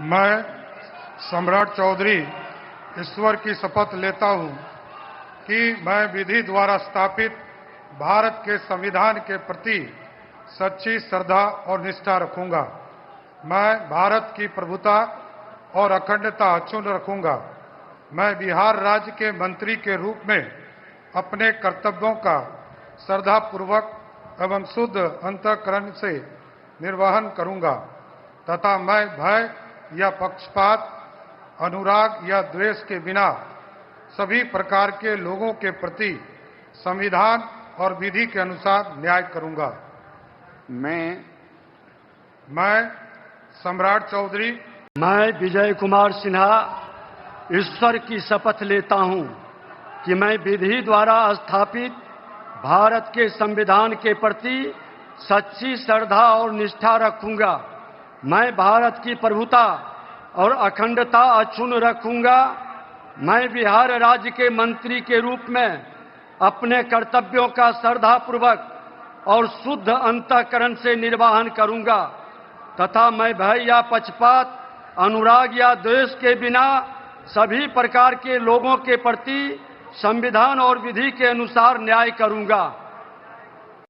मैं सम्राट चौधरी ईश्वर की शपथ लेता हूं कि मैं विधि द्वारा स्थापित भारत के संविधान के प्रति सच्ची श्रद्धा और निष्ठा रखूंगा। मैं भारत की प्रभुता और अखंडता अक्षुण्ण रखूंगा। मैं बिहार राज्य के मंत्री के रूप में अपने कर्तव्यों का श्रद्धापूर्वक एवं शुद्ध अंतःकरण से निर्वहन करूंगा तथा मैं भय या पक्षपात, अनुराग या द्वेष के बिना सभी प्रकार के लोगों के प्रति संविधान और विधि के अनुसार न्याय करूंगा। मैं सम्राट चौधरी मैं विजय कुमार सिन्हा ईश्वर की शपथ लेता हूं कि मैं विधि द्वारा स्थापित भारत के संविधान के प्रति सच्ची श्रद्धा और निष्ठा रखूंगा। मैं भारत की प्रभुता और अखंडता अक्षुण्ण रखूंगा। मैं बिहार राज्य के मंत्री के रूप में अपने कर्तव्यों का श्रद्धापूर्वक और शुद्ध अंतःकरण से निर्वहन करूंगा तथा मैं भय या पक्षपात, अनुराग या द्वेष के बिना सभी प्रकार के लोगों के प्रति संविधान और विधि के अनुसार न्याय करूंगा।